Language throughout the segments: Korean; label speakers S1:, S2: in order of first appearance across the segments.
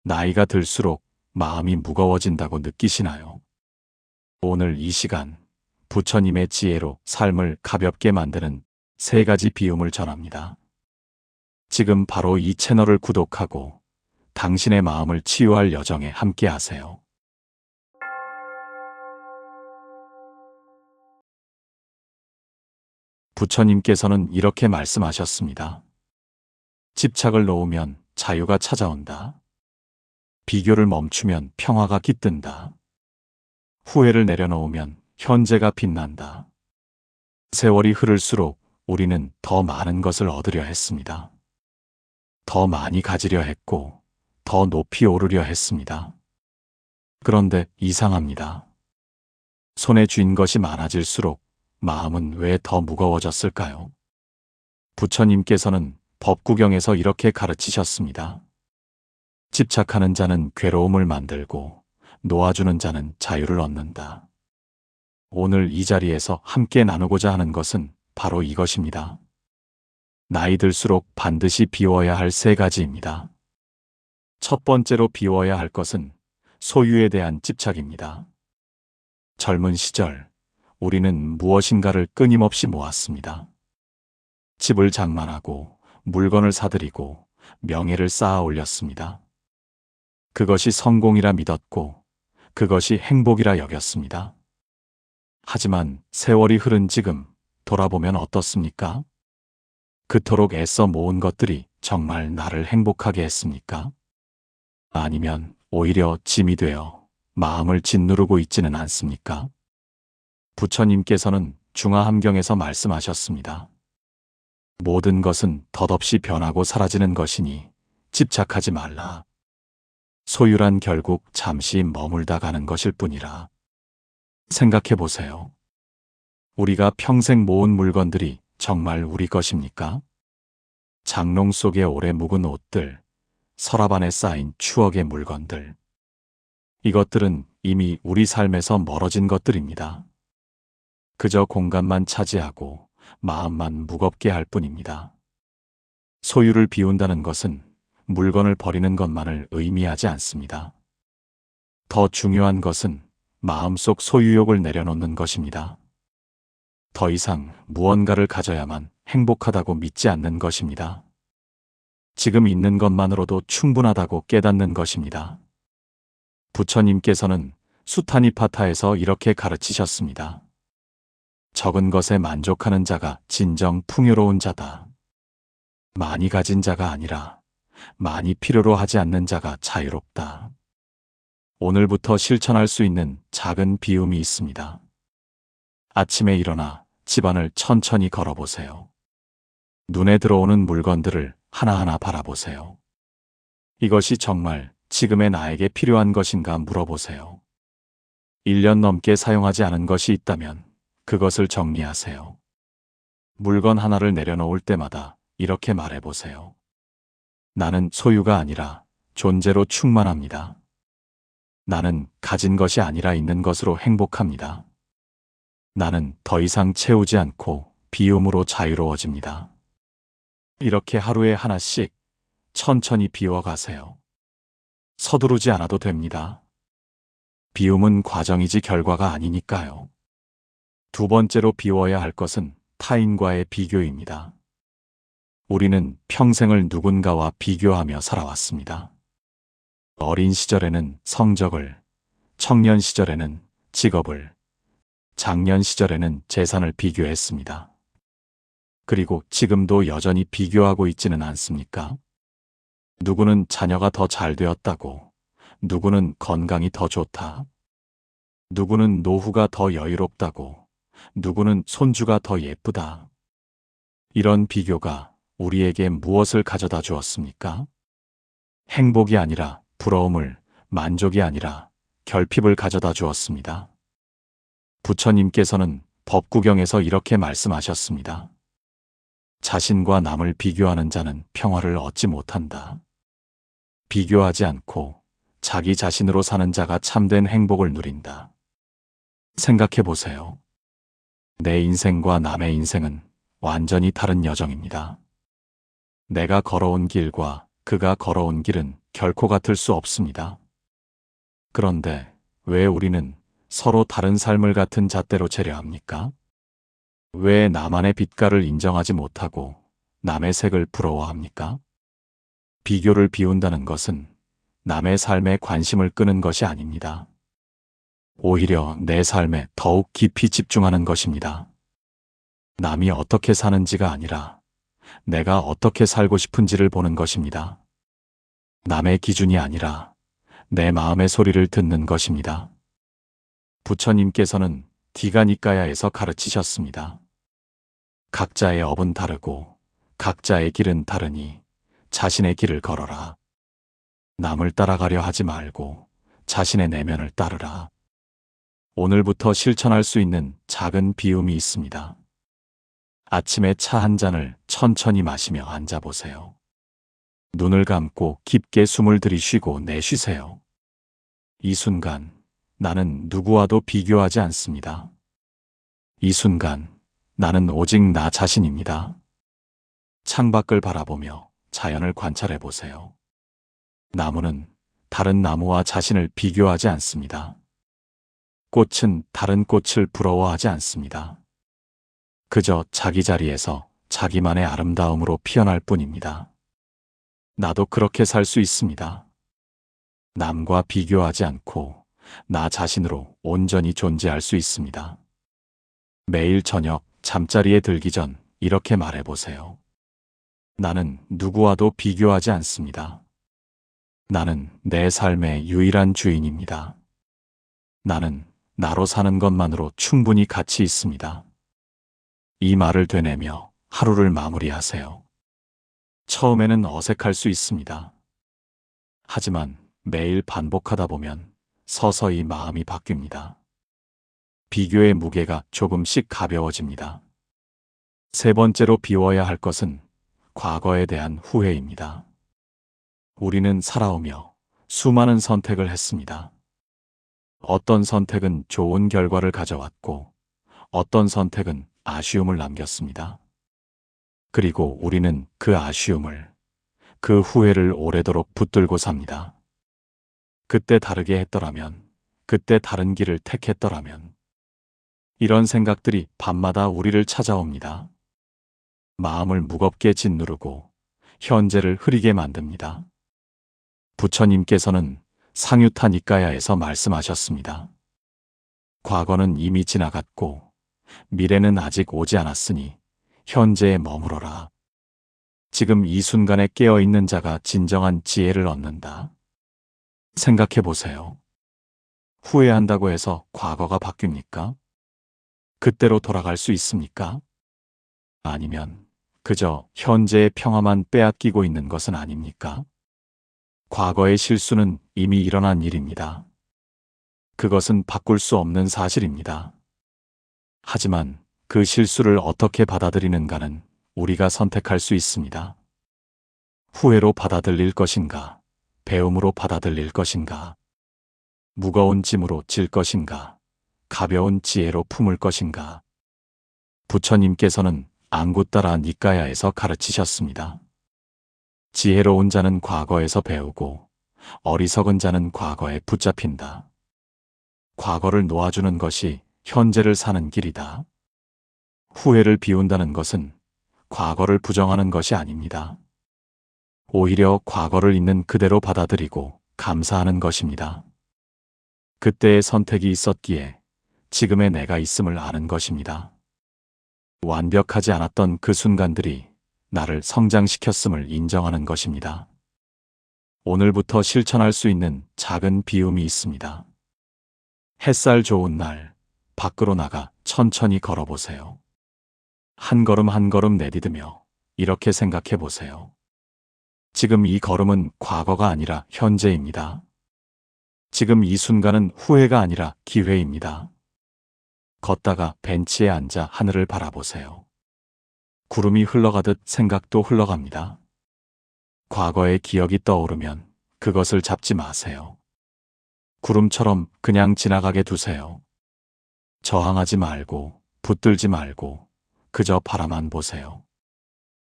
S1: 나이가 들수록 마음이 무거워진다고 느끼시나요? 오늘 이 시간 부처님의 지혜로 삶을 가볍게 만드는 3가지 비움을 전합니다. 지금 바로 이 채널을 구독하고 당신의 마음을 치유할 여정에 함께 하세요. 부처님께서는 이렇게 말씀하셨습니다. 집착을 놓으면 자유가 찾아온다. 비교를 멈추면 평화가 깃든다. 후회를 내려놓으면 현재가 빛난다. 세월이 흐를수록 우리는 더 많은 것을 얻으려 했습니다. 더 많이 가지려 했고 더 높이 오르려 했습니다. 그런데 이상합니다. 손에 쥔 것이 많아질수록 마음은 왜 더 무거워졌을까요? 부처님께서는 법구경에서 이렇게 가르치셨습니다. 집착하는 자는 괴로움을 만들고 놓아주는 자는 자유를 얻는다. 오늘 이 자리에서 함께 나누고자 하는 것은 바로 이것입니다. 나이 들수록 반드시 비워야 할 3가지입니다. 첫 번째로 비워야 할 것은 소유에 대한 집착입니다. 젊은 시절 우리는 무엇인가를 끊임없이 모았습니다. 집을 장만하고 물건을 사들이고 명예를 쌓아 올렸습니다. 그것이 성공이라 믿었고 그것이 행복이라 여겼습니다. 하지만 세월이 흐른 지금 돌아보면 어떻습니까? 그토록 애써 모은 것들이 정말 나를 행복하게 했습니까? 아니면 오히려 짐이 되어 마음을 짓누르고 있지는 않습니까? 부처님께서는 중화함경에서 말씀하셨습니다. 모든 것은 덧없이 변하고 사라지는 것이니 집착하지 말라. 소유란 결국 잠시 머물다 가는 것일 뿐이라. 생각해 보세요. 우리가 평생 모은 물건들이 정말 우리 것입니까? 장롱 속에 오래 묵은 옷들, 서랍 안에 쌓인 추억의 물건들. 이것들은 이미 우리 삶에서 멀어진 것들입니다. 그저 공간만 차지하고 마음만 무겁게 할 뿐입니다. 소유를 비운다는 것은 물건을 버리는 것만을 의미하지 않습니다. 더 중요한 것은 마음속 소유욕을 내려놓는 것입니다. 더 이상 무언가를 가져야만 행복하다고 믿지 않는 것입니다. 지금 있는 것만으로도 충분하다고 깨닫는 것입니다. 부처님께서는 수타니파타에서 이렇게 가르치셨습니다. 적은 것에 만족하는 자가 진정 풍요로운 자다. 많이 가진 자가 아니라 많이 필요로 하지 않는 자가 자유롭다. 오늘부터 실천할 수 있는 작은 비움이 있습니다. 아침에 일어나 집안을 천천히 걸어보세요. 눈에 들어오는 물건들을 하나하나 바라보세요. 이것이 정말 지금의 나에게 필요한 것인가 물어보세요. 1년 넘게 사용하지 않은 것이 있다면 그것을 정리하세요. 물건 하나를 내려놓을 때마다 이렇게 말해보세요. 나는 소유가 아니라 존재로 충만합니다. 나는 가진 것이 아니라 있는 것으로 행복합니다. 나는 더 이상 채우지 않고 비움으로 자유로워집니다. 이렇게 하루에 하나씩 천천히 비워가세요. 서두르지 않아도 됩니다. 비움은 과정이지 결과가 아니니까요. 두 번째로 비워야 할 것은 타인과의 비교입니다. 우리는 평생을 누군가와 비교하며 살아왔습니다. 어린 시절에는 성적을, 청년 시절에는 직업을, 장년 시절에는 재산을 비교했습니다. 그리고 지금도 여전히 비교하고 있지는 않습니까? 누구는 자녀가 더 잘 되었다고, 누구는 건강이 더 좋다, 누구는 노후가 더 여유롭다고, 누구는 손주가 더 예쁘다. 이런 비교가 우리에게 무엇을 가져다 주었습니까? 행복이 아니라 부러움을, 만족이 아니라 결핍을 가져다 주었습니다. 부처님께서는 법구경에서 이렇게 말씀하셨습니다. 자신과 남을 비교하는 자는 평화를 얻지 못한다. 비교하지 않고 자기 자신으로 사는 자가 참된 행복을 누린다. 생각해 보세요. 내 인생과 남의 인생은 완전히 다른 여정입니다. 내가 걸어온 길과 그가 걸어온 길은 결코 같을 수 없습니다. 그런데 왜 우리는 서로 다른 삶을 같은 잣대로 재려 합니까? 왜 나만의 빛깔을 인정하지 못하고 남의 색을 부러워합니까? 비교를 비운다는 것은 남의 삶에 관심을 끄는 것이 아닙니다. 오히려 내 삶에 더욱 깊이 집중하는 것입니다. 남이 어떻게 사는지가 아니라 내가 어떻게 살고 싶은지를 보는 것입니다. 남의 기준이 아니라 내 마음의 소리를 듣는 것입니다. 부처님께서는 디가니까야에서 가르치셨습니다. 각자의 업은 다르고 각자의 길은 다르니 자신의 길을 걸어라. 남을 따라가려 하지 말고 자신의 내면을 따르라. 오늘부터 실천할 수 있는 작은 비움이 있습니다. 아침에 차 한 잔을 천천히 마시며 앉아보세요. 눈을 감고 깊게 숨을 들이쉬고 내쉬세요. 이 순간 나는 누구와도 비교하지 않습니다. 이 순간 나는 오직 나 자신입니다. 창밖을 바라보며 자연을 관찰해 보세요. 나무는 다른 나무와 자신을 비교하지 않습니다. 꽃은 다른 꽃을 부러워하지 않습니다. 그저 자기 자리에서 자기만의 아름다움으로 피어날 뿐입니다. 나도 그렇게 살 수 있습니다. 남과 비교하지 않고 나 자신으로 온전히 존재할 수 있습니다. 매일 저녁 잠자리에 들기 전 이렇게 말해보세요. 나는 누구와도 비교하지 않습니다. 나는 내 삶의 유일한 주인입니다. 나는 나로 사는 것만으로 충분히 가치 있습니다. 이 말을 되뇌며 하루를 마무리하세요. 처음에는 어색할 수 있습니다. 하지만 매일 반복하다 보면 서서히 마음이 바뀝니다. 비교의 무게가 조금씩 가벼워집니다. 세 번째로 비워야 할 것은 과거에 대한 후회입니다. 우리는 살아오며 수많은 선택을 했습니다. 어떤 선택은 좋은 결과를 가져왔고 어떤 선택은 아쉬움을 남겼습니다. 그리고 우리는 그 아쉬움을, 그 후회를 오래도록 붙들고 삽니다. 그때 다르게 했더라면, 그때 다른 길을 택했더라면. 이런 생각들이 밤마다 우리를 찾아옵니다. 마음을 무겁게 짓누르고 현재를 흐리게 만듭니다. 부처님께서는 상유타 니까야에서 말씀하셨습니다. 과거는 이미 지나갔고 미래는 아직 오지 않았으니 현재에 머무러라. 지금 이 순간에 깨어있는 자가 진정한 지혜를 얻는다. 생각해 보세요. 후회한다고 해서 과거가 바뀝니까? 그때로 돌아갈 수 있습니까? 아니면 그저 현재의 평화만 빼앗기고 있는 것은 아닙니까? 과거의 실수는 이미 일어난 일입니다. 그것은 바꿀 수 없는 사실입니다. 하지만 그 실수를 어떻게 받아들이는가는 우리가 선택할 수 있습니다. 후회로 받아들일 것인가, 배움으로 받아들일 것인가, 무거운 짐으로 질 것인가, 가벼운 지혜로 품을 것인가. 부처님께서는 앙구따라 니까야에서 가르치셨습니다. 지혜로운 자는 과거에서 배우고 어리석은 자는 과거에 붙잡힌다. 과거를 놓아주는 것이 현재를 사는 길이다. 후회를 비운다는 것은 과거를 부정하는 것이 아닙니다. 오히려 과거를 있는 그대로 받아들이고 감사하는 것입니다. 그때의 선택이 있었기에 지금의 내가 있음을 아는 것입니다. 완벽하지 않았던 그 순간들이 나를 성장시켰음을 인정하는 것입니다. 오늘부터 실천할 수 있는 작은 비움이 있습니다. 햇살 좋은 날, 밖으로 나가 천천히 걸어보세요. 한 걸음 한 걸음 내디디며 이렇게 생각해 보세요. 지금 이 걸음은 과거가 아니라 현재입니다. 지금 이 순간은 후회가 아니라 기회입니다. 걷다가 벤치에 앉아 하늘을 바라보세요. 구름이 흘러가듯 생각도 흘러갑니다. 과거의 기억이 떠오르면 그것을 잡지 마세요. 구름처럼 그냥 지나가게 두세요. 저항하지 말고 붙들지 말고 그저 바라만 보세요.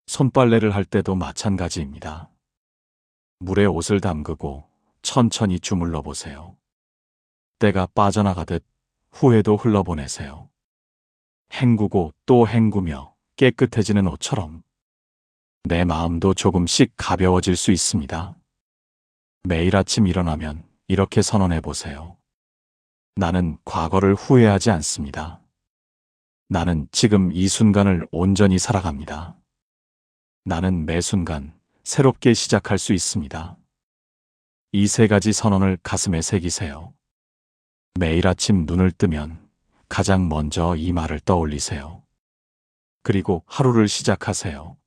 S1: 손빨래를 할 때도 마찬가지입니다. 물에 옷을 담그고 천천히 주물러 보세요. 때가 빠져나가듯 후회도 흘러보내세요. 헹구고 또 헹구며 깨끗해지는 옷처럼 내 마음도 조금씩 가벼워질 수 있습니다. 매일 아침 일어나면 이렇게 선언해 보세요. 나는 과거를 후회하지 않습니다. 나는 지금 이 순간을 온전히 살아갑니다. 나는 매 순간 새롭게 시작할 수 있습니다. 이 세 가지 선언을 가슴에 새기세요. 매일 아침 눈을 뜨면 가장 먼저 이 말을 떠올리세요. 그리고 하루를 시작하세요.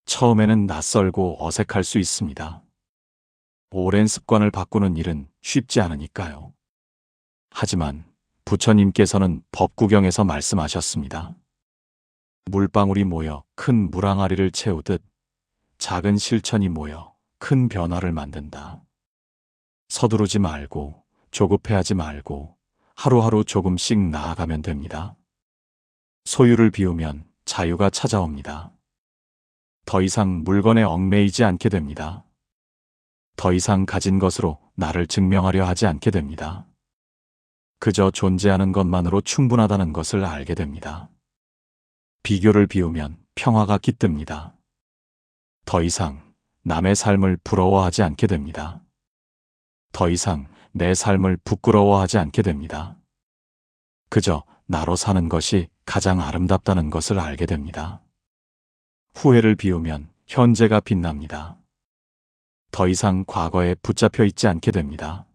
S1: 처음에는 낯설고 어색할 수 있습니다. 오랜 습관을 바꾸는 일은 쉽지 않으니까요. 하지만 부처님께서는 법구경에서 말씀하셨습니다. 물방울이 모여 큰 물항아리를 채우듯 작은 실천이 모여 큰 변화를 만든다. 서두르지 말고 조급해하지 말고 하루하루 조금씩 나아가면 됩니다. 소유를 비우면 자유가 찾아옵니다. 더 이상 물건에 얽매이지 않게 됩니다. 더 이상 가진 것으로 나를 증명하려 하지 않게 됩니다. 그저 존재하는 것만으로 충분하다는 것을 알게 됩니다. 비교를 비우면 평화가 깃듭니다. 더 이상 남의 삶을 부러워하지 않게 됩니다. 더 이상 내 삶을 부끄러워하지 않게 됩니다. 그저 나로 사는 것이 가장 아름답다는 것을 알게 됩니다. 후회를 비우면 현재가 빛납니다. 더 이상 과거에 붙잡혀 있지 않게 됩니다.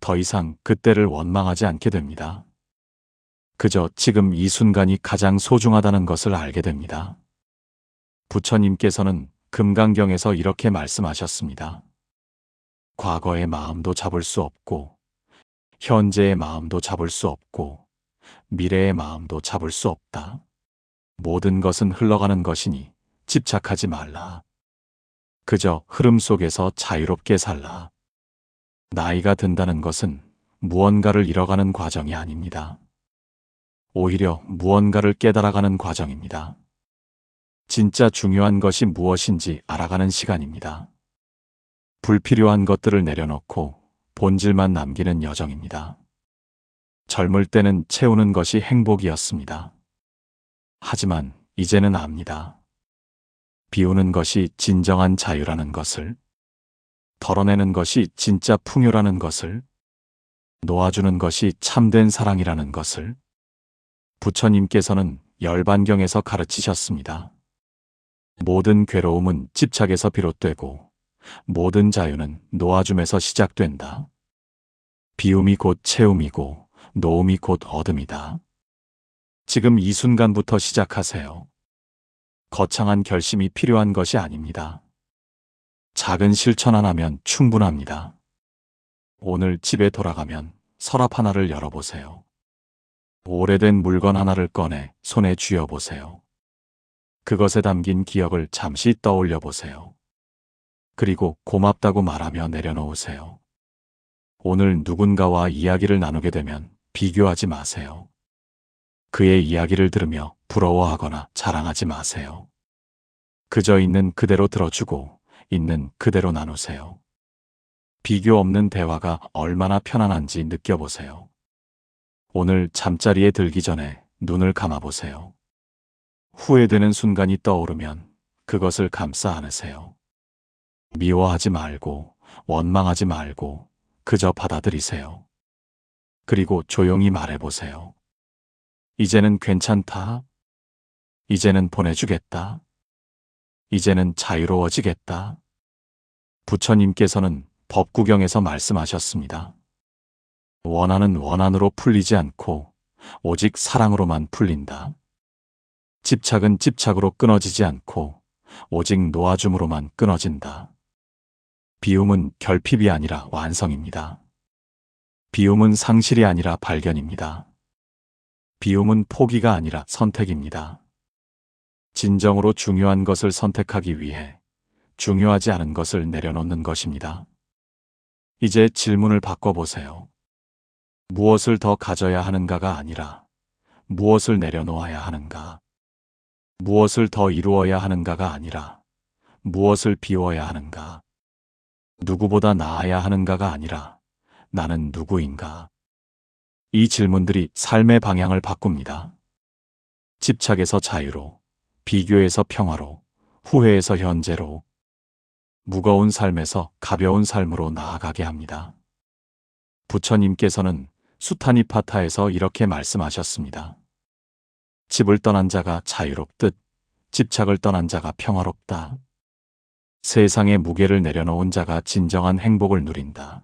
S1: 더 이상 그때를 원망하지 않게 됩니다. 그저 지금 이 순간이 가장 소중하다는 것을 알게 됩니다. 부처님께서는 금강경에서 이렇게 말씀하셨습니다. 과거의 마음도 잡을 수 없고, 현재의 마음도 잡을 수 없고, 미래의 마음도 잡을 수 없다. 모든 것은 흘러가는 것이니 집착하지 말라. 그저 흐름 속에서 자유롭게 살라. 나이가 든다는 것은 무언가를 잃어가는 과정이 아닙니다. 오히려 무언가를 깨달아가는 과정입니다. 진짜 중요한 것이 무엇인지 알아가는 시간입니다. 불필요한 것들을 내려놓고 본질만 남기는 여정입니다. 젊을 때는 채우는 것이 행복이었습니다. 하지만 이제는 압니다. 비우는 것이 진정한 자유라는 것을, 덜어내는 것이 진짜 풍요라는 것을, 놓아주는 것이 참된 사랑이라는 것을 부처님께서는 열반경에서 가르치셨습니다. 모든 괴로움은 집착에서 비롯되고 모든 자유는 놓아줌에서 시작된다. 비움이 곧 채움이고 놓음이 곧 얻음이다. 지금 이 순간부터 시작하세요. 거창한 결심이 필요한 것이 아닙니다. 작은 실천 하나면 충분합니다. 오늘 집에 돌아가면 서랍 하나를 열어보세요. 오래된 물건 하나를 꺼내 손에 쥐어보세요. 그것에 담긴 기억을 잠시 떠올려 보세요. 그리고 고맙다고 말하며 내려놓으세요. 오늘 누군가와 이야기를 나누게 되면 비교하지 마세요. 그의 이야기를 들으며 부러워하거나 자랑하지 마세요. 그저 있는 그대로 들어주고 있는 그대로 나누세요. 비교 없는 대화가 얼마나 편안한지 느껴보세요. 오늘 잠자리에 들기 전에 눈을 감아보세요. 후회되는 순간이 떠오르면 그것을 감싸 안으세요. 미워하지 말고 원망하지 말고 그저 받아들이세요. 그리고 조용히 말해보세요. 이제는 괜찮다. 이제는 보내주겠다. 이제는 자유로워지겠다. 부처님께서는 법구경에서 말씀하셨습니다. 원한은 원한으로 풀리지 않고 오직 사랑으로만 풀린다. 집착은 집착으로 끊어지지 않고 오직 놓아줌으로만 끊어진다. 비움은 결핍이 아니라 완성입니다. 비움은 상실이 아니라 발견입니다. 비움은 포기가 아니라 선택입니다. 진정으로 중요한 것을 선택하기 위해 중요하지 않은 것을 내려놓는 것입니다. 이제 질문을 바꿔보세요. 무엇을 더 가져야 하는가가 아니라 무엇을 내려놓아야 하는가? 무엇을 더 이루어야 하는가가 아니라 무엇을 비워야 하는가? 누구보다 나아야 하는가가 아니라 나는 누구인가? 이 질문들이 삶의 방향을 바꿉니다. 집착에서 자유로, 비교에서 평화로, 후회에서 현재로, 무거운 삶에서 가벼운 삶으로 나아가게 합니다. 부처님께서는 수타니파타에서 이렇게 말씀하셨습니다. 집을 떠난 자가 자유롭듯 집착을 떠난 자가 평화롭다. 세상의 무게를 내려놓은 자가 진정한 행복을 누린다.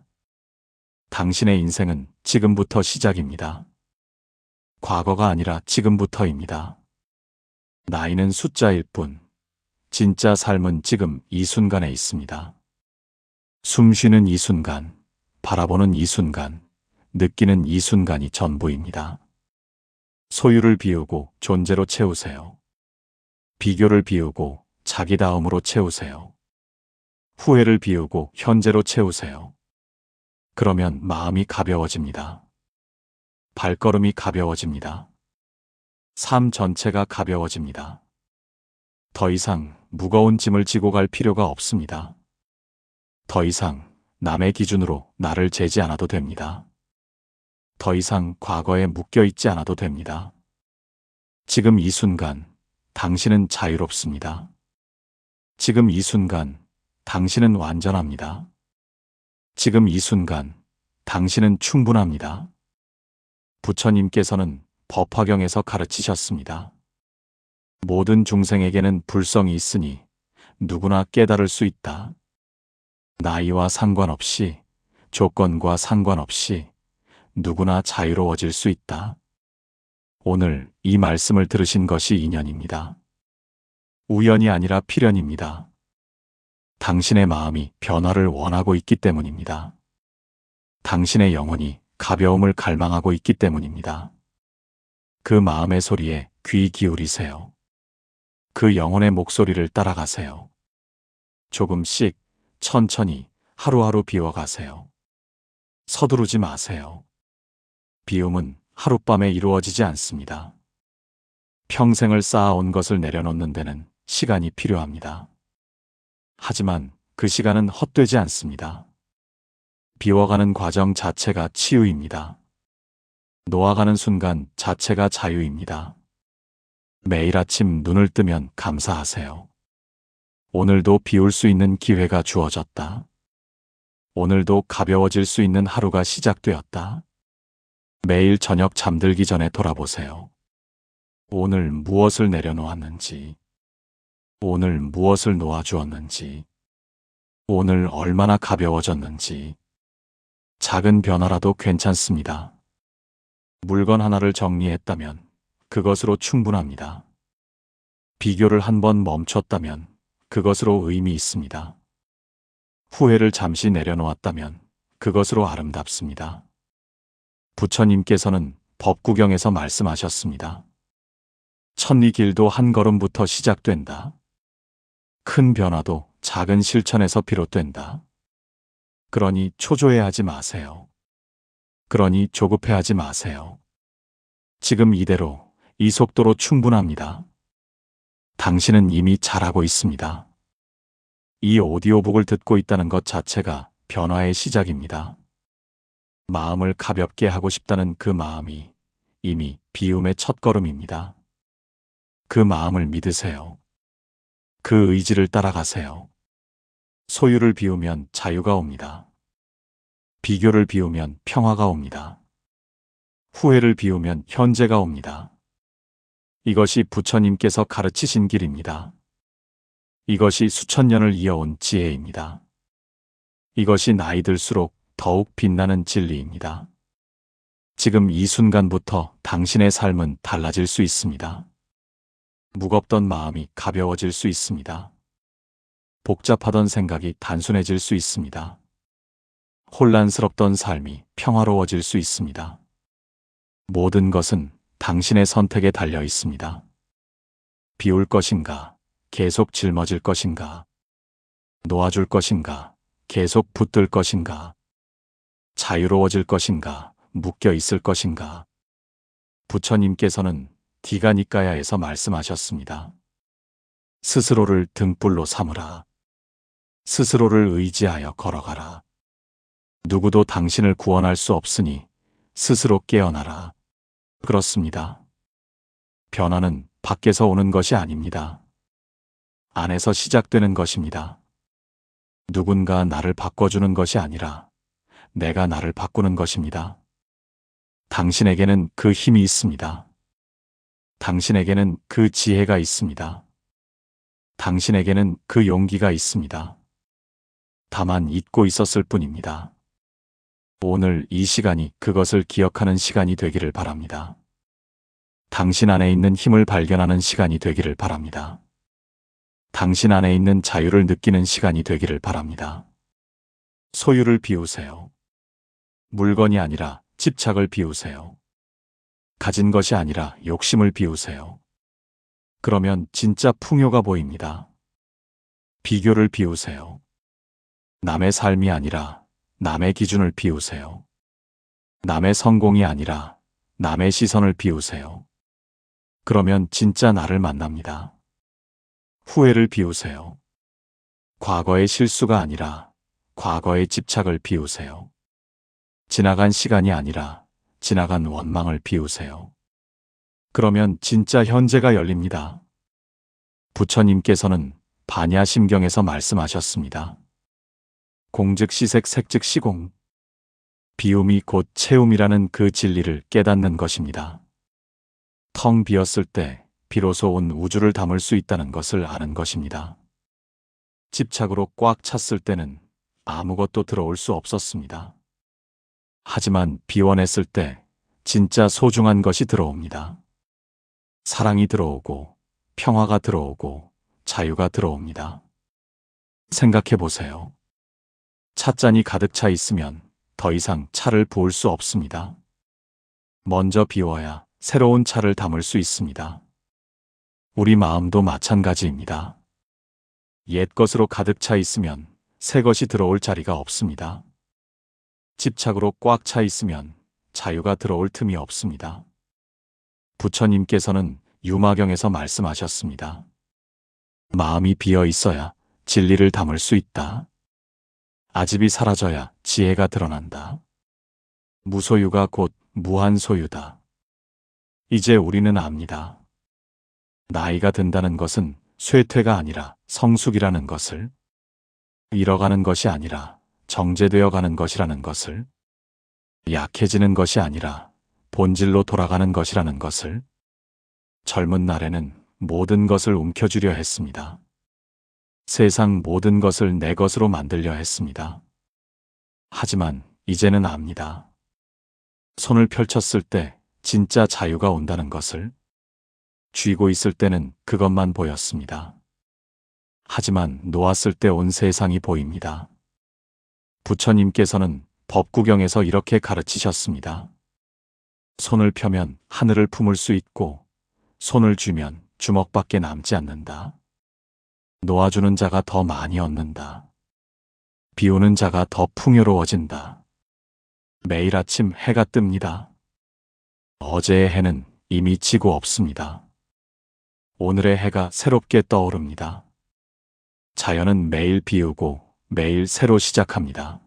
S1: 당신의 인생은 지금부터 시작입니다. 과거가 아니라 지금부터입니다. 나이는 숫자일 뿐, 진짜 삶은 지금 이 순간에 있습니다. 숨 쉬는 이 순간, 바라보는 이 순간, 느끼는 이 순간이 전부입니다. 소유를 비우고 존재로 채우세요. 비교를 비우고 자기다움으로 채우세요. 후회를 비우고 현재로 채우세요. 그러면 마음이 가벼워집니다. 발걸음이 가벼워집니다. 삶 전체가 가벼워집니다. 더 이상 무거운 짐을 지고 갈 필요가 없습니다. 더 이상 남의 기준으로 나를 재지 않아도 됩니다. 더 이상 과거에 묶여 있지 않아도 됩니다. 지금 이 순간 당신은 자유롭습니다. 지금 이 순간 당신은 완전합니다. 지금 이 순간 당신은 충분합니다. 부처님께서는 법화경에서 가르치셨습니다. 모든 중생에게는 불성이 있으니 누구나 깨달을 수 있다. 나이와 상관없이, 조건과 상관없이 누구나 자유로워질 수 있다. 오늘 이 말씀을 들으신 것이 인연입니다. 우연이 아니라 필연입니다. 당신의 마음이 변화를 원하고 있기 때문입니다. 당신의 영혼이 가벼움을 갈망하고 있기 때문입니다. 그 마음의 소리에 귀 기울이세요. 그 영혼의 목소리를 따라가세요. 조금씩 천천히 하루하루 비워가세요. 서두르지 마세요. 비움은 하룻밤에 이루어지지 않습니다. 평생을 쌓아온 것을 내려놓는 데는 시간이 필요합니다. 하지만 그 시간은 헛되지 않습니다. 비워가는 과정 자체가 치유입니다. 놓아가는 순간 자체가 자유입니다. 매일 아침 눈을 뜨면 감사하세요. 오늘도 비울 수 있는 기회가 주어졌다. 오늘도 가벼워질 수 있는 하루가 시작되었다. 매일 저녁 잠들기 전에 돌아보세요. 오늘 무엇을 내려놓았는지, 오늘 무엇을 놓아주었는지, 오늘 얼마나 가벼워졌는지, 작은 변화라도 괜찮습니다. 물건 하나를 정리했다면 그것으로 충분합니다. 비교를 한번 멈췄다면 그것으로 의미 있습니다. 후회를 잠시 내려놓았다면 그것으로 아름답습니다. 부처님께서는 법구경에서 말씀하셨습니다. 천리 길도 한 걸음부터 시작된다. 큰 변화도 작은 실천에서 비롯된다. 그러니 초조해하지 마세요. 그러니 조급해하지 마세요. 지금 이대로, 이 속도로 충분합니다. 당신은 이미 잘하고 있습니다. 이 오디오북을 듣고 있다는 것 자체가 변화의 시작입니다. 마음을 가볍게 하고 싶다는 그 마음이 이미 비움의 첫걸음입니다. 그 마음을 믿으세요. 그 의지를 따라가세요. 소유를 비우면 자유가 옵니다. 비교를 비우면 평화가 옵니다. 후회를 비우면 현재가 옵니다. 이것이 부처님께서 가르치신 길입니다. 이것이 수천 년을 이어온 지혜입니다. 이것이 나이 들수록 더욱 빛나는 진리입니다. 지금 이 순간부터 당신의 삶은 달라질 수 있습니다. 무겁던 마음이 가벼워질 수 있습니다. 복잡하던 생각이 단순해질 수 있습니다. 혼란스럽던 삶이 평화로워질 수 있습니다. 모든 것은 당신의 선택에 달려 있습니다. 비울 것인가, 계속 짊어질 것인가, 놓아줄 것인가, 계속 붙들 것인가, 자유로워질 것인가, 묶여 있을 것인가. 부처님께서는 디가니까야에서 말씀하셨습니다. 스스로를 등불로 삼으라. 스스로를 의지하여 걸어가라. 누구도 당신을 구원할 수 없으니 스스로 깨어나라. 그렇습니다. 변화는 밖에서 오는 것이 아닙니다. 안에서 시작되는 것입니다. 누군가 나를 바꿔주는 것이 아니라 내가 나를 바꾸는 것입니다. 당신에게는 그 힘이 있습니다. 당신에게는 그 지혜가 있습니다. 당신에게는 그 용기가 있습니다. 다만 잊고 있었을 뿐입니다. 오늘 이 시간이 그것을 기억하는 시간이 되기를 바랍니다. 당신 안에 있는 힘을 발견하는 시간이 되기를 바랍니다. 당신 안에 있는 자유를 느끼는 시간이 되기를 바랍니다. 소유를 비우세요. 물건이 아니라 집착을 비우세요. 가진 것이 아니라 욕심을 비우세요. 그러면 진짜 풍요가 보입니다. 비교를 비우세요. 남의 삶이 아니라 남의 기준을 비우세요. 남의 성공이 아니라 남의 시선을 비우세요. 그러면 진짜 나를 만납니다. 후회를 비우세요. 과거의 실수가 아니라 과거의 집착을 비우세요. 지나간 시간이 아니라 지나간 원망을 비우세요. 그러면 진짜 현재가 열립니다. 부처님께서는 반야심경에서 말씀하셨습니다. 공즉시색 색즉시공. 비움이 곧 채움이라는 그 진리를 깨닫는 것입니다. 텅 비었을 때 비로소 온 우주를 담을 수 있다는 것을 아는 것입니다. 집착으로 꽉 찼을 때는 아무것도 들어올 수 없었습니다. 하지만 비워냈을 때 진짜 소중한 것이 들어옵니다. 사랑이 들어오고 평화가 들어오고 자유가 들어옵니다. 생각해 보세요. 찻잔이 가득 차 있으면 더 이상 차를 부을 수 없습니다. 먼저 비워야 새로운 차를 담을 수 있습니다. 우리 마음도 마찬가지입니다. 옛 것으로 가득 차 있으면 새 것이 들어올 자리가 없습니다. 집착으로 꽉 차 있으면 자유가 들어올 틈이 없습니다. 부처님께서는 유마경에서 말씀하셨습니다. 마음이 비어 있어야 진리를 담을 수 있다. 아집이 사라져야 지혜가 드러난다. 무소유가 곧 무한소유다. 이제 우리는 압니다. 나이가 든다는 것은 쇠퇴가 아니라 성숙이라는 것을, 잃어가는 것이 아니라 정제되어 가는 것이라는 것을, 약해지는 것이 아니라 본질로 돌아가는 것이라는 것을. 젊은 날에는 모든 것을 움켜쥐려 했습니다. 세상 모든 것을 내 것으로 만들려 했습니다. 하지만 이제는 압니다. 손을 펼쳤을 때 진짜 자유가 온다는 것을. 쥐고 있을 때는 그것만 보였습니다. 하지만 놓았을 때 온 세상이 보입니다. 부처님께서는 법구경에서 이렇게 가르치셨습니다. 손을 펴면 하늘을 품을 수 있고 손을 쥐면 주먹밖에 남지 않는다. 놓아주는 자가 더 많이 얻는다. 비우는 자가 더 풍요로워진다. 매일 아침 해가 뜹니다. 어제의 해는 이미 지고 없습니다. 오늘의 해가 새롭게 떠오릅니다. 자연은 매일 비우고 매일 새로 시작합니다.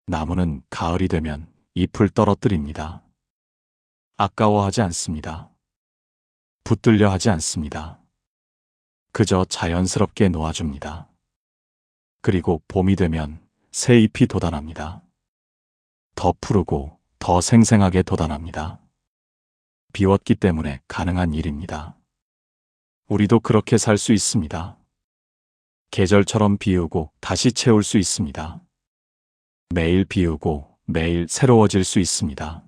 S1: 나무는 가을이 되면 잎을 떨어뜨립니다. 아까워하지 않습니다. 붙들려 하지 않습니다. 그저 자연스럽게 놓아줍니다. 그리고 봄이 되면 새 잎이 돋아납니다. 더 푸르고 더 생생하게 돋아납니다. 비웠기 때문에 가능한 일입니다. 우리도 그렇게 살 수 있습니다. 계절처럼 비우고 다시 채울 수 있습니다. 매일 비우고 매일 새로워질 수 있습니다.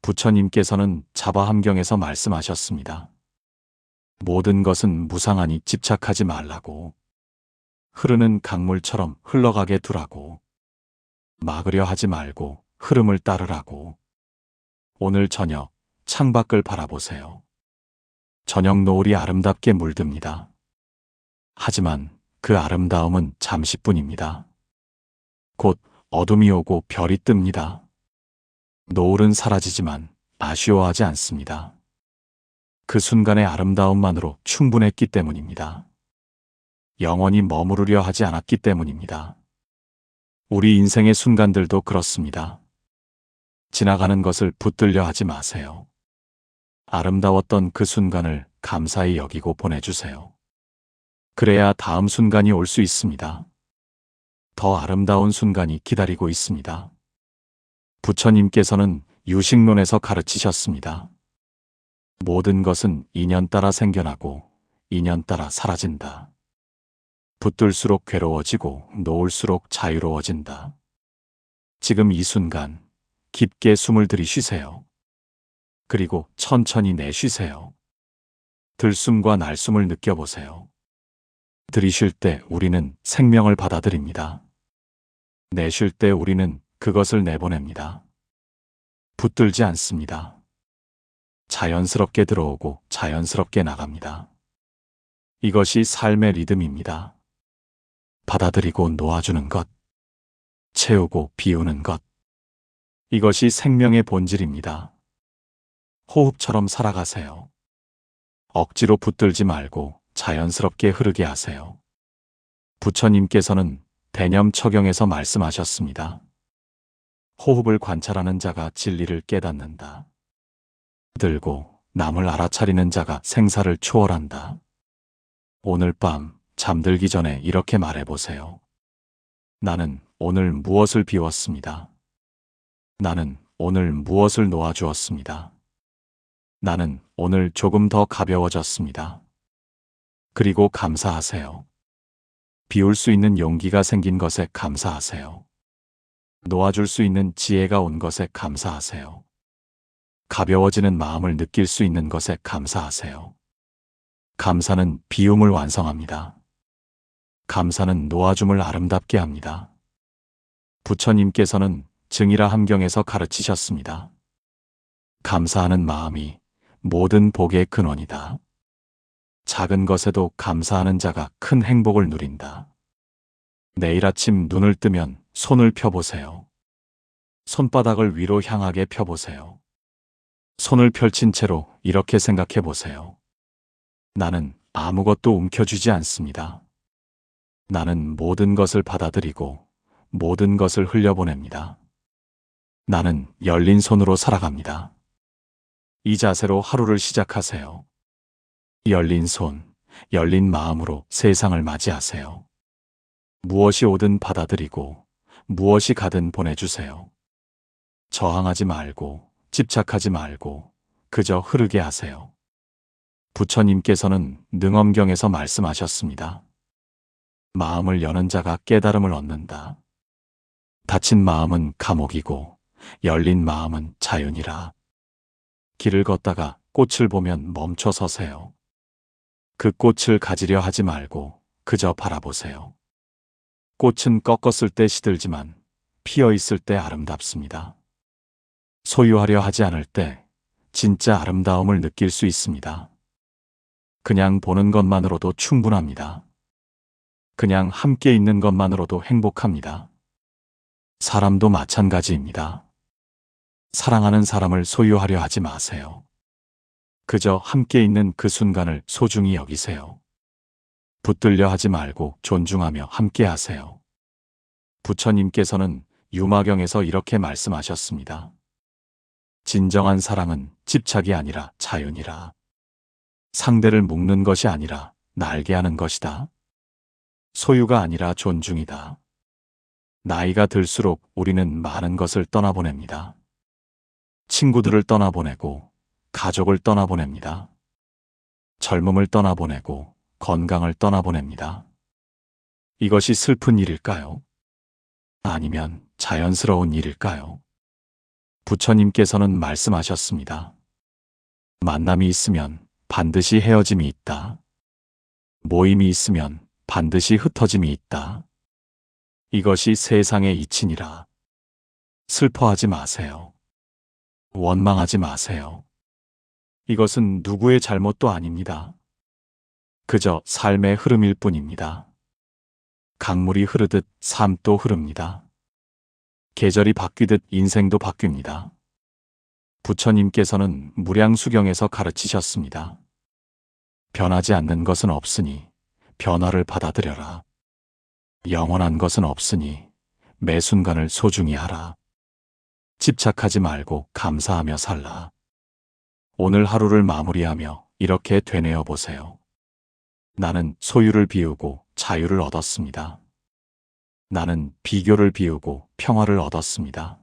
S1: 부처님께서는 자바함경에서 말씀하셨습니다. 모든 것은 무상하니 집착하지 말라고. 흐르는 강물처럼 흘러가게 두라고. 막으려 하지 말고 흐름을 따르라고. 오늘 저녁 창밖을 바라보세요. 저녁 노을이 아름답게 물듭니다. 하지만 그 아름다움은 잠시뿐입니다. 곧 어둠이 오고 별이 뜹니다. 노을은 사라지지만 아쉬워하지 않습니다. 그 순간의 아름다움만으로 충분했기 때문입니다. 영원히 머무르려 하지 않았기 때문입니다. 우리 인생의 순간들도 그렇습니다. 지나가는 것을 붙들려 하지 마세요. 아름다웠던 그 순간을 감사히 여기고 보내주세요. 그래야 다음 순간이 올 수 있습니다. 더 아름다운 순간이 기다리고 있습니다. 부처님께서는 유식론에서 가르치셨습니다. 모든 것은 인연 따라 생겨나고 인연 따라 사라진다. 붙들수록 괴로워지고 놓을수록 자유로워진다. 지금 이 순간 깊게 숨을 들이쉬세요. 그리고 천천히 내쉬세요. 들숨과 날숨을 느껴보세요. 들이쉴 때 우리는 생명을 받아들입니다. 내쉴 때 우리는 그것을 내보냅니다. 붙들지 않습니다. 자연스럽게 들어오고 자연스럽게 나갑니다. 이것이 삶의 리듬입니다. 받아들이고 놓아주는 것, 채우고 비우는 것. 이것이 생명의 본질입니다. 호흡처럼 살아가세요. 억지로 붙들지 말고 자연스럽게 흐르게 하세요. 부처님께서는 대념처경에서 말씀하셨습니다. 호흡을 관찰하는 자가 진리를 깨닫는다. 들고 남을 알아차리는 자가 생사를 초월한다. 오늘 밤 잠들기 전에 이렇게 말해보세요. 나는 오늘 무엇을 비웠습니다. 나는 오늘 무엇을 놓아주었습니다. 나는 오늘 조금 더 가벼워졌습니다. 그리고 감사하세요. 비울 수 있는 용기가 생긴 것에 감사하세요. 놓아줄 수 있는 지혜가 온 것에 감사하세요. 가벼워지는 마음을 느낄 수 있는 것에 감사하세요. 감사는 비움을 완성합니다. 감사는 놓아줌을 아름답게 합니다. 부처님께서는 증이라 함경에서 가르치셨습니다. 감사하는 마음이 모든 복의 근원이다. 작은 것에도 감사하는 자가 큰 행복을 누린다. 내일 아침 눈을 뜨면 손을 펴보세요. 손바닥을 위로 향하게 펴보세요. 손을 펼친 채로 이렇게 생각해 보세요. 나는 아무것도 움켜쥐지 않습니다. 나는 모든 것을 받아들이고 모든 것을 흘려보냅니다. 나는 열린 손으로 살아갑니다. 이 자세로 하루를 시작하세요. 열린 손, 열린 마음으로 세상을 맞이하세요. 무엇이 오든 받아들이고 무엇이 가든 보내주세요. 저항하지 말고 집착하지 말고 그저 흐르게 하세요. 부처님께서는 능엄경에서 말씀하셨습니다. 마음을 여는 자가 깨달음을 얻는다. 닫힌 마음은 감옥이고 열린 마음은 자연이라. 길을 걷다가 꽃을 보면 멈춰 서세요. 그 꽃을 가지려 하지 말고 그저 바라보세요. 꽃은 꺾었을 때 시들지만 피어 있을 때 아름답습니다. 소유하려 하지 않을 때 진짜 아름다움을 느낄 수 있습니다. 그냥 보는 것만으로도 충분합니다. 그냥 함께 있는 것만으로도 행복합니다. 사람도 마찬가지입니다. 사랑하는 사람을 소유하려 하지 마세요. 그저 함께 있는 그 순간을 소중히 여기세요. 붙들려 하지 말고 존중하며 함께 하세요. 부처님께서는 유마경에서 이렇게 말씀하셨습니다. 진정한 사랑은 집착이 아니라 자연이라. 상대를 묶는 것이 아니라 날게 하는 것이다. 소유가 아니라 존중이다. 나이가 들수록 우리는 많은 것을 떠나보냅니다. 친구들을 떠나보내고 가족을 떠나보냅니다. 젊음을 떠나보내고 건강을 떠나보냅니다. 이것이 슬픈 일일까요? 아니면 자연스러운 일일까요? 부처님께서는 말씀하셨습니다. 만남이 있으면 반드시 헤어짐이 있다. 모임이 있으면 반드시 흩어짐이 있다. 이것이 세상의 이치니라. 슬퍼하지 마세요. 원망하지 마세요. 이것은 누구의 잘못도 아닙니다. 그저 삶의 흐름일 뿐입니다. 강물이 흐르듯 삶도 흐릅니다. 계절이 바뀌듯 인생도 바뀝니다. 부처님께서는 무량수경에서 가르치셨습니다. 변하지 않는 것은 없으니 변화를 받아들여라. 영원한 것은 없으니 매 순간을 소중히 하라. 집착하지 말고 감사하며 살라. 오늘 하루를 마무리하며 이렇게 되뇌어 보세요. 나는 소유를 비우고 자유를 얻었습니다. 나는 비교를 비우고 평화를 얻었습니다.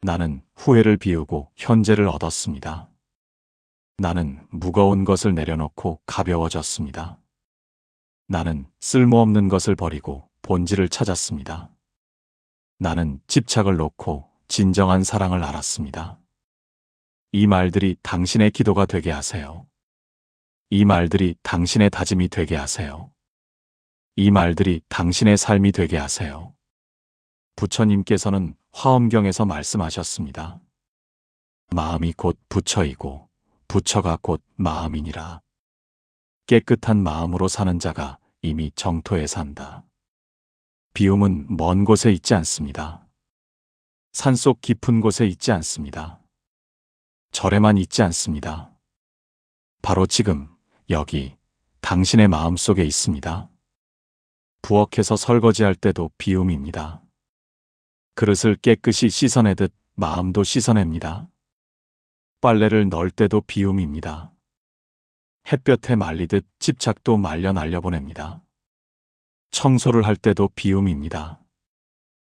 S1: 나는 후회를 비우고 현재를 얻었습니다. 나는 무거운 것을 내려놓고 가벼워졌습니다. 나는 쓸모없는 것을 버리고 본질을 찾았습니다. 나는 집착을 놓고 진정한 사랑을 알았습니다. 이 말들이 당신의 기도가 되게 하세요. 이 말들이 당신의 다짐이 되게 하세요. 이 말들이 당신의 삶이 되게 하세요. 부처님께서는 화엄경에서 말씀하셨습니다. 마음이 곧 부처이고 부처가 곧 마음이니라. 깨끗한 마음으로 사는 자가 이미 정토에 산다. 비움은 먼 곳에 있지 않습니다. 산속 깊은 곳에 있지 않습니다. 절에만 있지 않습니다. 바로 지금 여기 당신의 마음 속에 있습니다. 부엌에서 설거지할 때도 비움입니다. 그릇을 깨끗이 씻어내듯 마음도 씻어냅니다. 빨래를 널 때도 비움입니다. 햇볕에 말리듯 집착도 말려 날려보냅니다. 청소를 할 때도 비움입니다.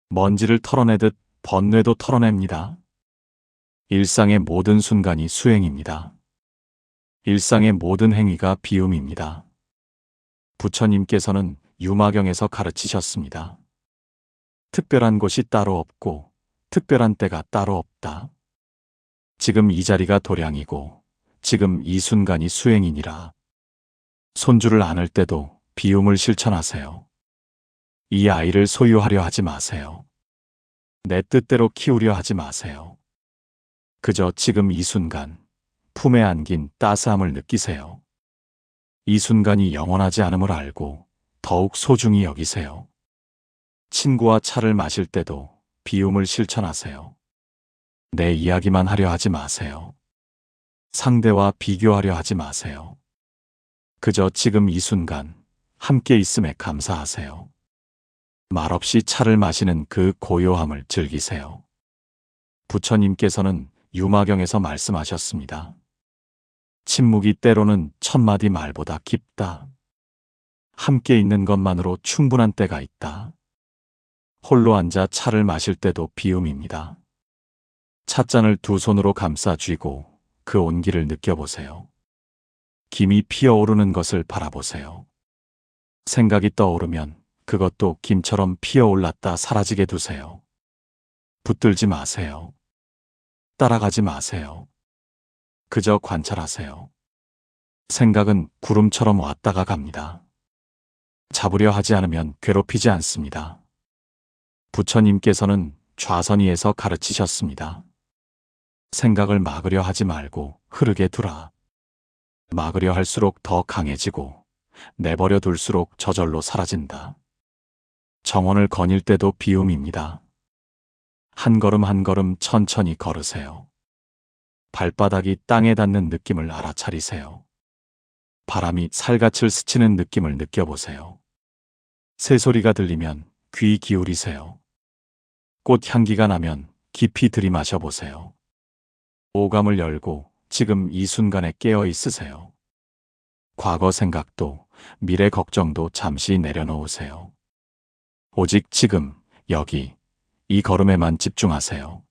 S1: 먼지를 털어내듯 번뇌도 털어냅니다. 일상의 모든 순간이 수행입니다. 일상의 모든 행위가 비움입니다. 부처님께서는 유마경에서 가르치셨습니다. 특별한 곳이 따로 없고 특별한 때가 따로 없다. 지금 이 자리가 도량이고 지금 이 순간이 수행이니라. 손주를 안을 때도 비움을 실천하세요. 이 아이를 소유하려 하지 마세요. 내 뜻대로 키우려 하지 마세요. 그저 지금 이 순간 품에 안긴 따스함을 느끼세요. 이 순간이 영원하지 않음을 알고 더욱 소중히 여기세요. 친구와 차를 마실 때도 비움을 실천하세요. 내 이야기만 하려 하지 마세요. 상대와 비교하려 하지 마세요. 그저 지금 이 순간 함께 있음에 감사하세요. 말없이 차를 마시는 그 고요함을 즐기세요. 부처님께서는 유마경에서 말씀하셨습니다. 침묵이 때로는 천마디 말보다 깊다. 함께 있는 것만으로 충분한 때가 있다. 홀로 앉아 차를 마실 때도 비움입니다. 찻잔을 두 손으로 감싸 쥐고 그 온기를 느껴보세요. 김이 피어오르는 것을 바라보세요. 생각이 떠오르면 그것도 김처럼 피어올랐다 사라지게 두세요. 붙들지 마세요. 따라가지 마세요. 그저 관찰하세요. 생각은 구름처럼 왔다가 갑니다. 잡으려 하지 않으면 괴롭히지 않습니다. 부처님께서는 좌선위에서 가르치셨습니다. 생각을 막으려 하지 말고 흐르게 두라. 막으려 할수록 더 강해지고 내버려 둘수록 저절로 사라진다. 정원을 거닐 때도 비움입니다. 한 걸음 한 걸음 천천히 걸으세요. 발바닥이 땅에 닿는 느낌을 알아차리세요. 바람이 살갗을 스치는 느낌을 느껴보세요. 새소리가 들리면 귀 기울이세요. 꽃 향기가 나면 깊이 들이마셔 보세요. 오감을 열고 지금 이 순간에 깨어 있으세요. 과거 생각도 미래 걱정도 잠시 내려놓으세요. 오직 지금 여기 이 걸음에만 집중하세요.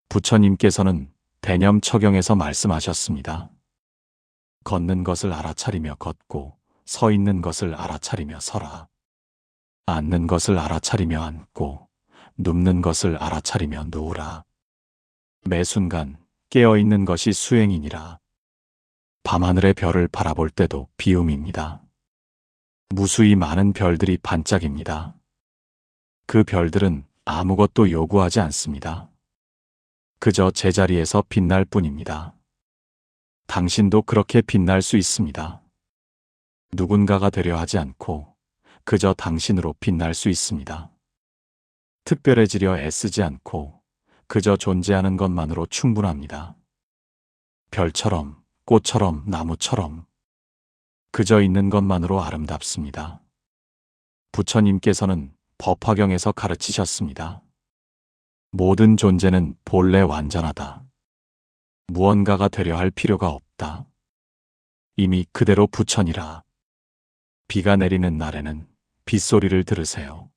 S1: 부처님께서는 대념처경에서 말씀하셨습니다. 걷는 것을 알아차리며 걷고 서 있는 것을 알아차리며 서라. 앉는 것을 알아차리며 앉고 눕는 것을 알아차리며 누우라. 매 순간 깨어있는 것이 수행이니라. 밤하늘의 별을 바라볼 때도 비움입니다. 무수히 많은 별들이 반짝입니다. 그 별들은 아무것도 요구하지 않습니다. 그저 제자리에서 빛날 뿐입니다. 당신도 그렇게 빛날 수 있습니다. 누군가가 되려 하지 않고 그저 당신으로 빛날 수 있습니다. 특별해지려 애쓰지 않고 그저 존재하는 것만으로 충분합니다. 별처럼, 꽃처럼, 나무처럼. 그저 있는 것만으로 아름답습니다. 부처님께서는 법화경에서 가르치셨습니다. 모든 존재는 본래 완전하다. 무언가가 되려 할 필요가 없다. 이미 그대로 부처니라. 비가 내리는 날에는 빗소리를 들으세요.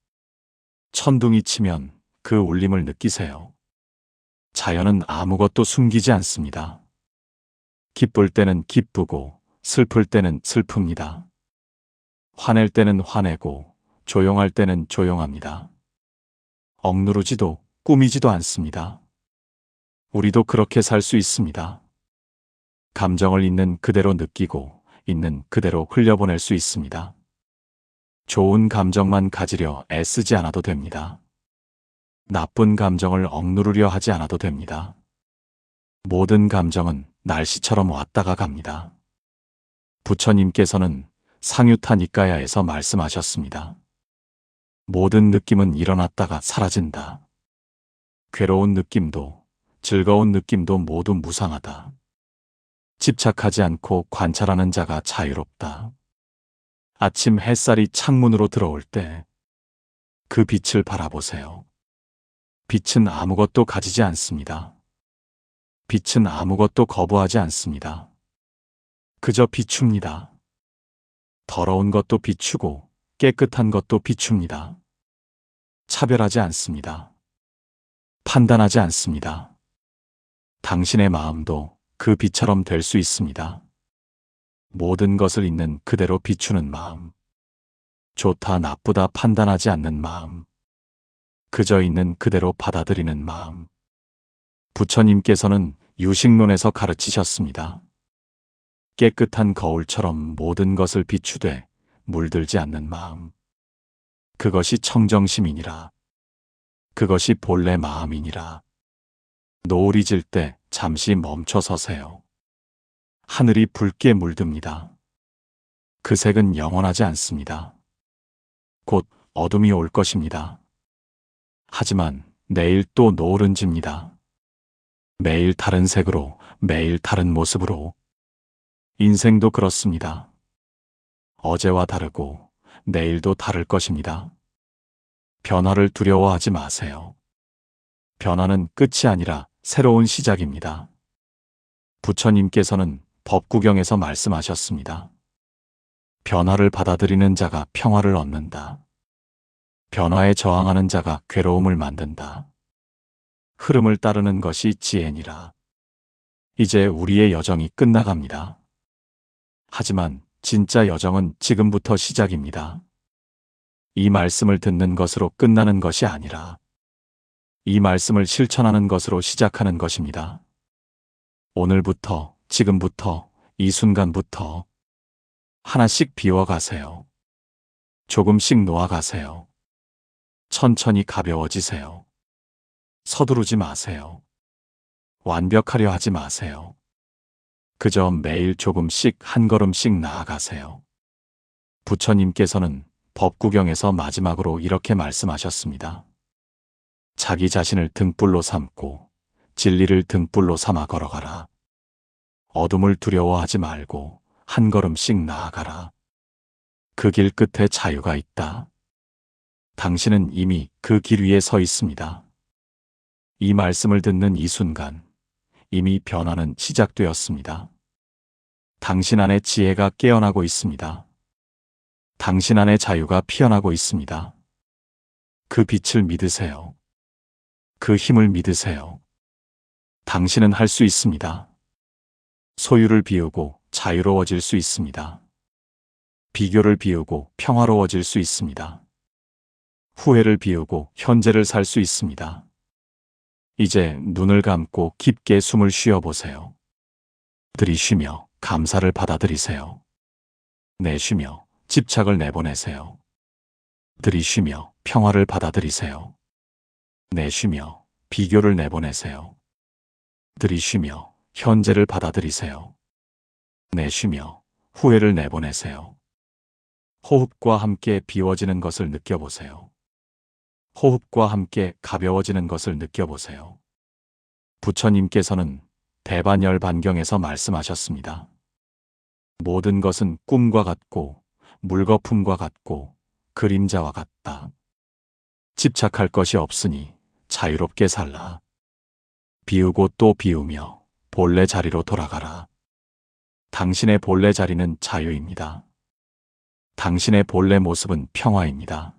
S1: 천둥이 치면 그 울림을 느끼세요. 자연은 아무것도 숨기지 않습니다. 기쁠 때는 기쁘고 슬플 때는 슬픕니다. 화낼 때는 화내고 조용할 때는 조용합니다. 억누르지도 꾸미지도 않습니다. 우리도 그렇게 살 수 있습니다. 감정을 있는 그대로 느끼고 있는 그대로 흘려보낼 수 있습니다. 좋은 감정만 가지려 애쓰지 않아도 됩니다. 나쁜 감정을 억누르려 하지 않아도 됩니다. 모든 감정은 날씨처럼 왔다가 갑니다. 부처님께서는 상유타 니까야에서 말씀하셨습니다. 모든 느낌은 일어났다가 사라진다. 괴로운 느낌도 즐거운 느낌도 모두 무상하다. 집착하지 않고 관찰하는 자가 자유롭다. 아침 햇살이 창문으로 들어올 때 그 빛을 바라보세요. 빛은 아무것도 가지지 않습니다. 빛은 아무것도 거부하지 않습니다. 그저 비춥니다. 더러운 것도 비추고 깨끗한 것도 비춥니다. 차별하지 않습니다. 판단하지 않습니다. 당신의 마음도 그 빛처럼 될 수 있습니다. 모든 것을 있는 그대로 비추는 마음. 좋다 나쁘다 판단하지 않는 마음. 그저 있는 그대로 받아들이는 마음. 부처님께서는 유식론에서 가르치셨습니다. 깨끗한 거울처럼 모든 것을 비추되 물들지 않는 마음. 그것이 청정심이니라. 그것이 본래 마음이니라. 노을이 질 때 잠시 멈춰 서세요. 하늘이 붉게 물듭니다. 그 색은 영원하지 않습니다. 곧 어둠이 올 것입니다. 하지만 내일 또 노을은 집니다. 매일 다른 색으로, 매일 다른 모습으로. 인생도 그렇습니다. 어제와 다르고 내일도 다를 것입니다. 변화를 두려워하지 마세요. 변화는 끝이 아니라 새로운 시작입니다. 부처님께서는 법구경에서 말씀하셨습니다. 변화를 받아들이는 자가 평화를 얻는다. 변화에 저항하는 자가 괴로움을 만든다. 흐름을 따르는 것이 지혜니라. 이제 우리의 여정이 끝나갑니다. 하지만 진짜 여정은 지금부터 시작입니다. 이 말씀을 듣는 것으로 끝나는 것이 아니라 이 말씀을 실천하는 것으로 시작하는 것입니다. 오늘부터, 지금부터, 이 순간부터 하나씩 비워가세요. 조금씩 놓아가세요. 천천히 가벼워지세요. 서두르지 마세요. 완벽하려 하지 마세요. 그저 매일 조금씩 한 걸음씩 나아가세요. 부처님께서는 법구경에서 마지막으로 이렇게 말씀하셨습니다. 자기 자신을 등불로 삼고 진리를 등불로 삼아 걸어가라. 어둠을 두려워하지 말고 한 걸음씩 나아가라. 그 길 끝에 자유가 있다. 당신은 이미 그 길 위에 서 있습니다. 이 말씀을 듣는 이 순간 이미 변화는 시작되었습니다. 당신 안에 지혜가 깨어나고 있습니다. 당신 안에 자유가 피어나고 있습니다. 그 빛을 믿으세요. 그 힘을 믿으세요. 당신은 할 수 있습니다. 소유를 비우고 자유로워질 수 있습니다. 비교를 비우고 평화로워질 수 있습니다. 후회를 비우고 현재를 살 수 있습니다. 이제 눈을 감고 깊게 숨을 쉬어보세요. 들이쉬며 감사를 받아들이세요. 내쉬며 집착을 내보내세요. 들이쉬며 평화를 받아들이세요. 내쉬며 비교를 내보내세요. 들이쉬며 현재를 받아들이세요. 내쉬며 후회를 내보내세요. 호흡과 함께 비워지는 것을 느껴보세요. 호흡과 함께 가벼워지는 것을 느껴보세요. 부처님께서는 대반열반경에서 말씀하셨습니다. 모든 것은 꿈과 같고 물거품과 같고 그림자와 같다. 집착할 것이 없으니 자유롭게 살라. 비우고 또 비우며 본래 자리로 돌아가라. 당신의 본래 자리는 자유입니다. 당신의 본래 모습은 평화입니다.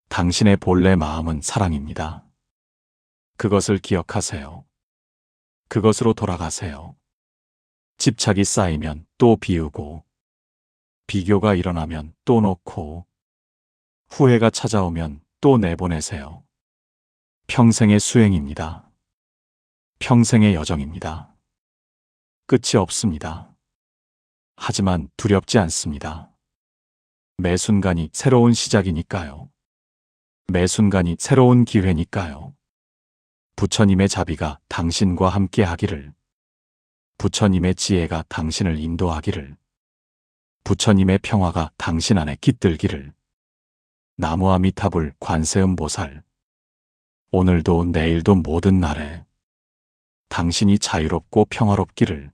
S1: 당신의 본래 마음은 사랑입니다. 그것을 기억하세요. 그것으로 돌아가세요. 집착이 쌓이면 또 비우고, 비교가 일어나면 또 놓고, 후회가 찾아오면 또 내보내세요. 평생의 수행입니다. 평생의 여정입니다. 끝이 없습니다. 하지만 두렵지 않습니다. 매 순간이 새로운 시작이니까요. 매 순간이 새로운 기회니까요. 부처님의 자비가 당신과 함께 하기를. 부처님의 지혜가 당신을 인도하기를. 부처님의 평화가 당신 안에 깃들기를. 나무아미타불 관세음보살. 오늘도 내일도 모든 날에 당신이 자유롭고 평화롭기를.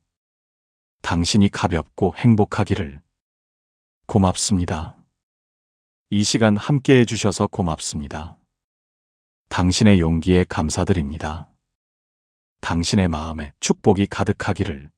S1: 당신이 가볍고 행복하기를. 고맙습니다. 이 시간 함께 해주셔서 고맙습니다. 당신의 용기에 감사드립니다. 당신의 마음에 축복이 가득하기를.